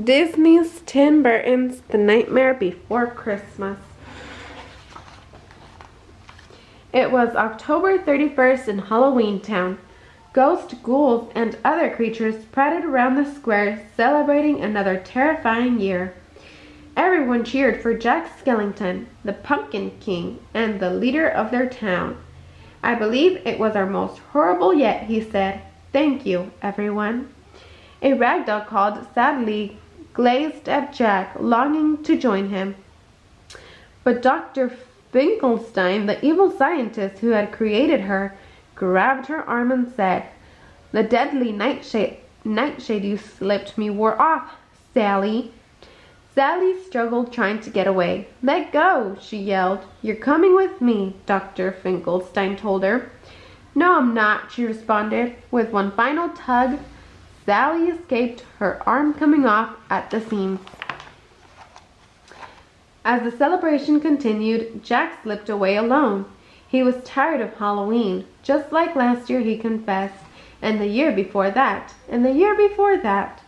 Disney's Tim Burton's The Nightmare Before Christmas. It was October 31st in Halloween Town. Ghosts, ghouls, and other creatures paraded around the square, celebrating another terrifying year. Everyone cheered for Jack Skellington, the Pumpkin King, and the leader of their town. "I believe it was our most horrible yet," he said. "Thank you, everyone." A ragdoll called sadly gazed at Jack, longing to join him. But Dr. Finkelstein, the evil scientist who had created her, grabbed her arm and said, "The deadly nightshade you slipped me wore off, Sally." Sally struggled, trying to get away. "Let go," she yelled. "You're coming with me," Dr. Finkelstein told her. "No, I'm not," she responded. With one final tug, Sally escaped, her arm coming off at the seams. As the celebration continued, Jack slipped away alone. He was tired of Halloween, just like last year, he confessed, and the year before that, and the year before that.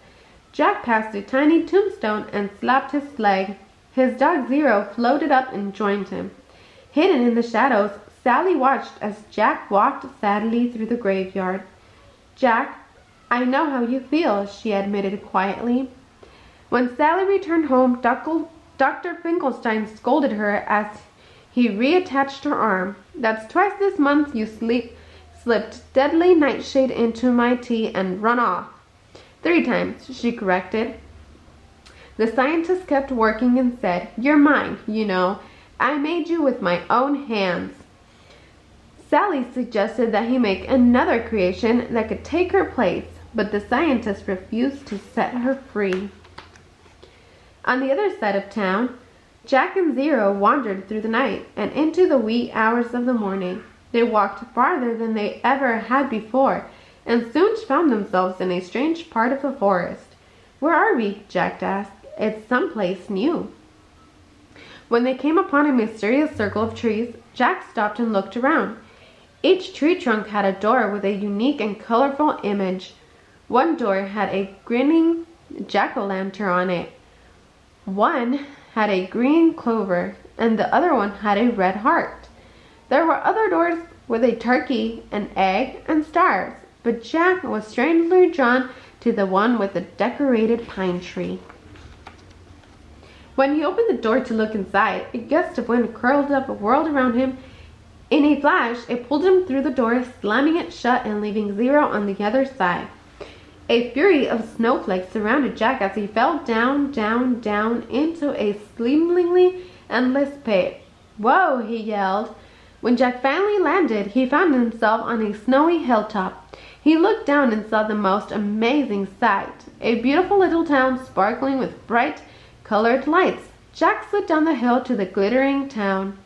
Jack passed a tiny tombstone and slapped his leg. His dog Zero floated up and joined him. Hidden in the shadows, Sally watched as Jack walked sadly through the graveyard. "Jack, I know how you feel," she admitted quietly. When Sally returned home, Dr. Finkelstein scolded her as he reattached her arm. "That's twice this month you slipped deadly nightshade into my tea and run off." "3 times, she corrected. The scientist kept working and said, "You're mine, you know. I made you with my own hands." Sally suggested that he make another creation that could take her place, but the scientist refused to set her free. On the other side of town, Jack and Zero wandered through the night and into the wee hours of the morning. They walked farther than they ever had before, and soon found themselves in a strange part of the forest. "Where are we?" Jack asked. "It's someplace new." When they came upon a mysterious circle of trees, Jack stopped and looked around. Each tree trunk had a door with a unique and colorful image. One door had a grinning jack-o'-lantern on it. One had a green clover, and the other one had a red heart. There were other doors with a turkey, an egg, and stars, but Jack was strangely drawn to the one with the decorated pine tree. When he opened the door to look inside, a gust of wind curled up a whirled around him. In a flash, it pulled him through the door, slamming it shut and leaving Zero on the other side. A fury of snowflakes surrounded Jack as he fell down, down, down into a seemingly endless pit. "Whoa!" he yelled. When Jack finally landed, he found himself on a snowy hilltop. He looked down and saw the most amazing sight, a beautiful little town sparkling with bright, colored lights. Jack slid down the hill to the glittering town,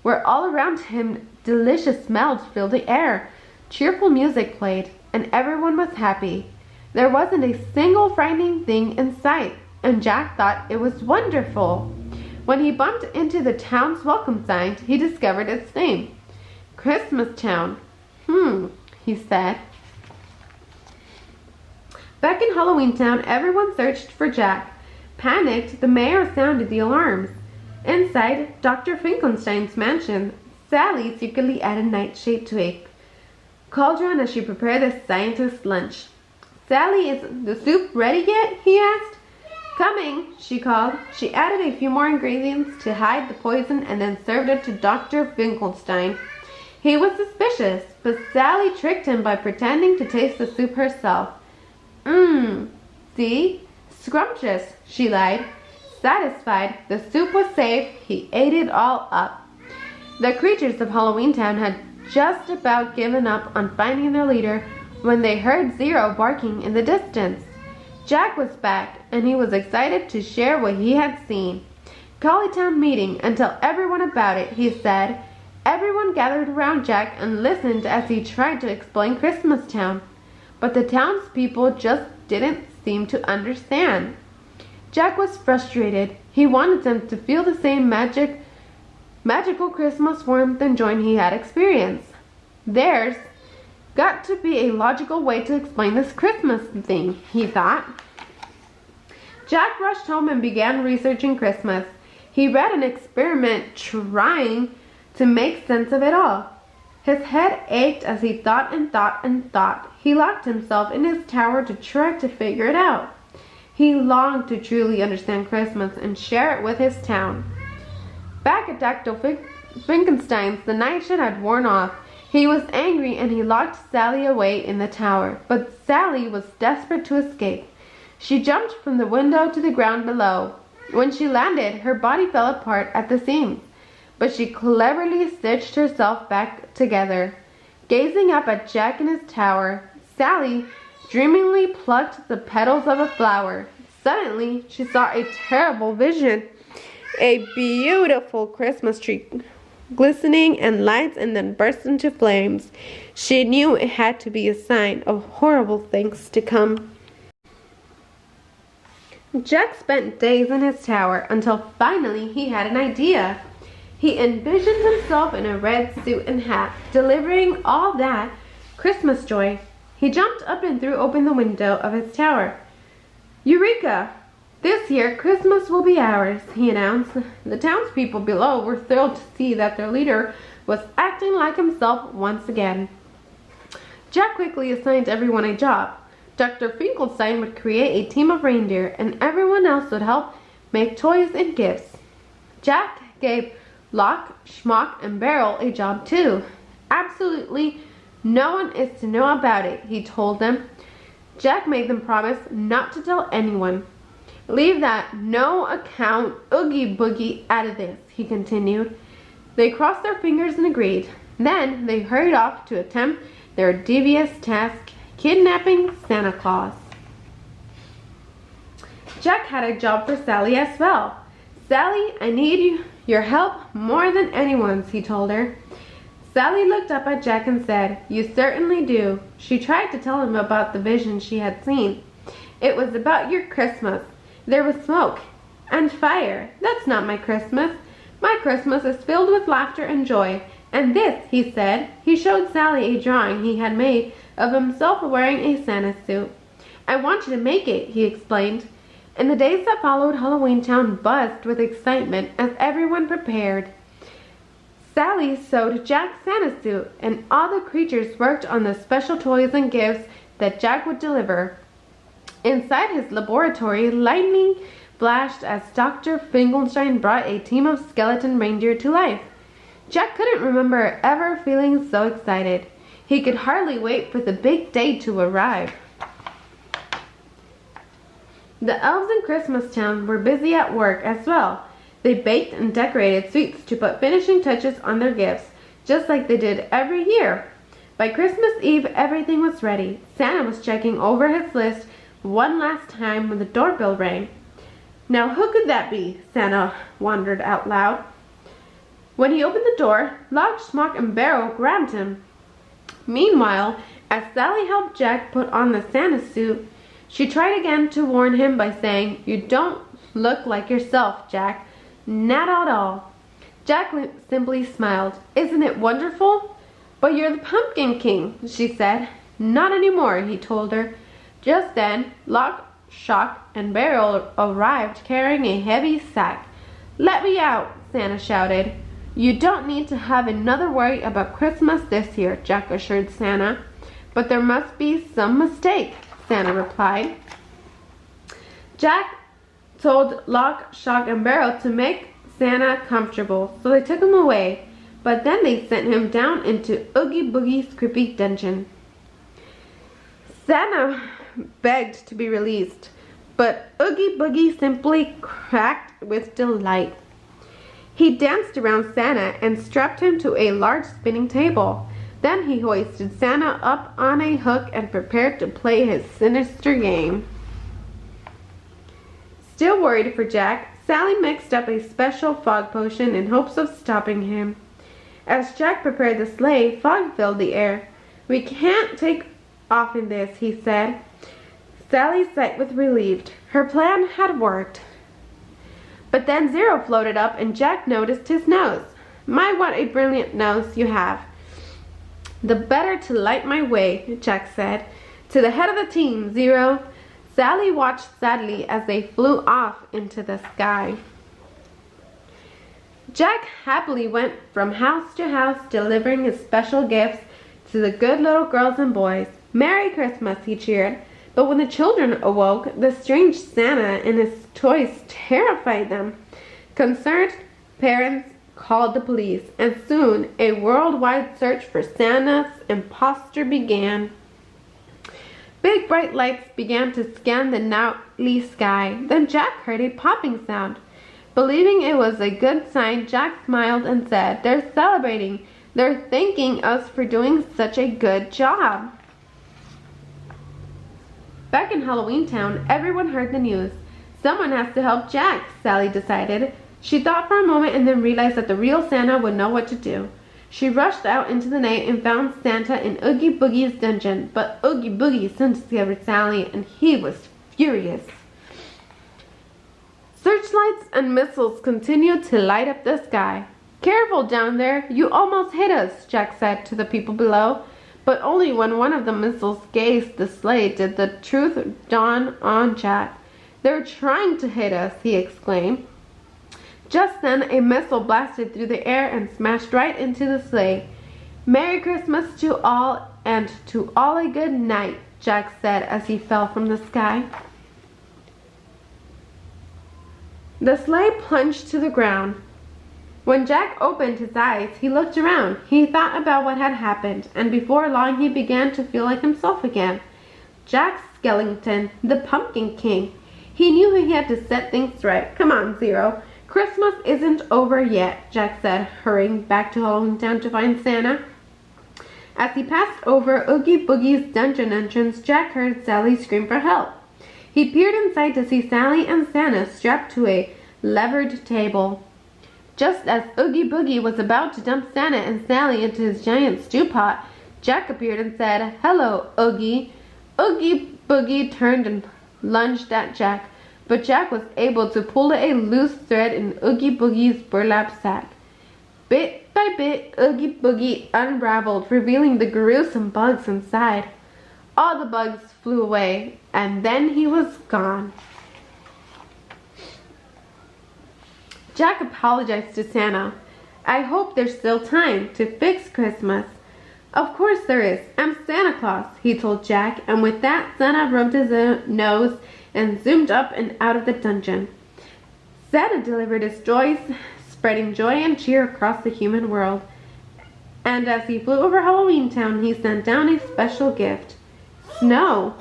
where all around him delicious smells filled the air. Cheerful music played, and everyone was happy. There wasn't a single frightening thing in sight, and Jack thought it was wonderful. When he bumped into the town's welcome sign, he discovered its name. Christmas Town. He said. Back in Halloween Town, everyone searched for Jack. Panicked, the mayor sounded the alarms. Inside Dr. Finkelstein's mansion, Sally secretly added nightshade to a cauldron as she prepared the scientist's lunch. "Sally, is the soup ready yet?" he asked. "Coming," she called. She added a few more ingredients to hide the poison and then served it to Dr. Finkelstein. He was suspicious, but Sally tricked him by pretending to taste the soup herself. See? Scrumptious," she lied. Satisfied, the soup was safe, he ate it all up. The creatures of Halloween Town had just about given up on finding their leader when they heard Zero barking in the distance. Jack was back, and he was excited to share what he had seen. "Call a town meeting and tell everyone about it," he said. Everyone gathered around Jack and listened as he tried to explain Christmas Town. But the townspeople just didn't seem to understand. Jack was frustrated. He wanted them to feel the same magical Christmas warmth and joy he had experienced. There's got to be a logical way to explain this Christmas thing, he thought. Jack rushed home and began researching Christmas. He read an experiment trying to make sense of it all. His head ached as he thought and thought and thought. He locked himself in his tower to try to figure it out. He longed to truly understand Christmas and share it with his town. Back at Dr. Finkelstein's, the nightshade had worn off. He was angry and he locked Sally away in the tower, but Sally was desperate to escape. She jumped from the window to the ground below. When she landed, her body fell apart at the seams, but she cleverly stitched herself back together. Gazing up at Jack in his tower, Sally dreamily plucked the petals of a flower. Suddenly, she saw a terrible vision. A beautiful Christmas tree glistening in lights and then burst into flames. She knew it had to be a sign of horrible things to come. Jack spent days in his tower until finally he had an idea. He envisioned himself in a red suit and hat, delivering all that Christmas joy. He jumped up and threw open the window of his tower. Eureka! This year, Christmas will be ours, he announced. The townspeople below were thrilled to see that their leader was acting like himself once again. Jack quickly assigned everyone a job. Dr. Finkelstein would create a team of reindeer, and everyone else would help make toys and gifts. Jack gave Lock, Schmock, and Barrel a job too. Absolutely no one is to know about it, he told them. Jack made them promise not to tell anyone. Leave that no account oogie boogie out of this, he continued. They crossed their fingers and agreed. Then they hurried off to attempt their devious task, kidnapping Santa Claus. Jack had a job for Sally as well. Sally, I need your help more than anyone's, he told her. Sally looked up at Jack and said, You certainly do. She tried to tell him about the vision she had seen. It was about your Christmas. There was smoke and fire. That's not my Christmas. My Christmas is filled with laughter and joy. And this, he said. He showed Sally a drawing he had made of himself wearing a Santa suit. I want you to make it, he explained. In the days that followed, Halloween Town buzzed with excitement as everyone prepared. Sally sewed Jack's Santa suit, and all the creatures worked on the special toys and gifts that Jack would deliver. Inside his laboratory, lightning flashed as Dr. Finkelstein brought a team of skeleton reindeer to life. Jack couldn't remember ever feeling so excited. He could hardly wait for the big day to arrive. The elves in Christmas Town were busy at work as well. They baked and decorated sweets to put finishing touches on their gifts, just like they did every year. By Christmas Eve, everything was ready. Santa was checking over his list one last time when the doorbell rang. Now who could that be? Santa wondered out loud. When he opened the door, Lock, Schmock, and Barrel grabbed him. Meanwhile, as Sally helped Jack put on the Santa suit, she tried again to warn him by saying, You don't look like yourself, Jack. Not at all. Jack simply smiled. Isn't it wonderful? But you're the Pumpkin King, she said. Not anymore, he told her. Just then, Lock, Shock, and Barrel arrived carrying a heavy sack. Let me out, Santa shouted. You don't need to have another worry about Christmas this year, Jack assured Santa. But there must be some mistake, Santa replied. Jack told Lock, Shock, and Barrel to make Santa comfortable, so they took him away. But then they sent him down into Oogie Boogie's creepy dungeon. Santa begged to be released, but Oogie Boogie simply cracked with delight. He danced around Santa and strapped him to a large spinning table. Then he hoisted Santa up on a hook and prepared to play his sinister game. Still worried for Jack, Sally mixed up a special fog potion in hopes of stopping him. As Jack prepared the sleigh, fog filled the air. We can't take off in this, he said. Sally sighed with relief. Her plan had worked. But then Zero floated up and Jack noticed his nose. My, what a brilliant nose you have. The better to light my way, Jack said. To the head of the team, Zero. Sally watched sadly as they flew off into the sky. Jack happily went from house to house delivering his special gifts to the good little girls and boys. "Merry Christmas," he cheered. But when the children awoke, the strange Santa and his toys terrified them. Concerned parents called the police, and soon a worldwide search for Santa's imposter began. Big bright lights began to scan the nightly sky. Then Jack heard a popping sound. Believing it was a good sign, Jack smiled and said, "They're celebrating. They're thanking us for doing such a good job." Back in Halloween Town, everyone heard the news. Someone has to help Jack, Sally decided. She thought for a moment and then realized that the real Santa would know what to do. She rushed out into the night and found Santa in Oogie Boogie's dungeon, but Oogie Boogie soon discovered Sally, and he was furious. Searchlights and missiles continued to light up the sky. "Careful down there, you almost hit us," Jack said to the people below. But only when one of the missiles grazed the sleigh did the truth dawn on Jack. "They're trying to hit us," he exclaimed. Just then a missile blasted through the air and smashed right into the sleigh. "Merry Christmas to all, and to all a good night," Jack said as he fell from the sky. The sleigh plunged to the ground. When Jack opened his eyes, he looked around. He thought about what had happened, and before long he began to feel like himself again. Jack Skellington, the Pumpkin King. He knew he had to set things right. "Come on, Zero. Christmas isn't over yet," Jack said, hurrying back to Halloween Town to find Santa. As he passed over Oogie Boogie's dungeon entrance, Jack heard Sally scream for help. He peered inside to see Sally and Santa strapped to a levered table. Just as Oogie Boogie was about to dump Santa and Sally into his giant stew pot, Jack appeared and said, "Hello, Oogie." Oogie Boogie turned and lunged at Jack, but Jack was able to pull a loose thread in Oogie Boogie's burlap sack. Bit by bit, Oogie Boogie unraveled, revealing the gruesome bugs inside. All the bugs flew away, and then he was gone. Jack apologized to Santa. "I hope there's still time to fix Christmas." "Of course there is. I'm Santa Claus," he told Jack, and with that, Santa rubbed his nose and zoomed up and out of the dungeon. Santa delivered his joys, spreading joy and cheer across the human world. And as he flew over Halloween Town, he sent down a special gift. Snow.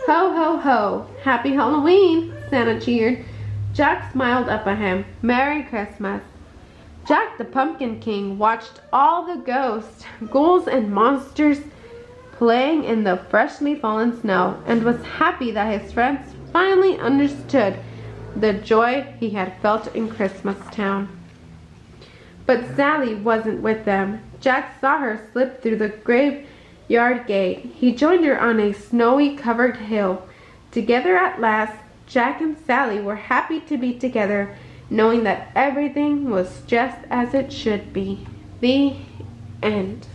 "Ho, ho, ho. Happy Halloween," Santa cheered. Jack smiled up at him. "Merry Christmas." Jack the Pumpkin King watched all the ghosts, ghouls, and monsters playing in the freshly fallen snow and was happy that his friends finally understood the joy he had felt in Christmas Town. But Sally wasn't with them. Jack saw her slip through the graveyard gate. He joined her on a snowy covered hill. Together at last, Jack and Sally were happy to be together, knowing that everything was just as it should be. The end.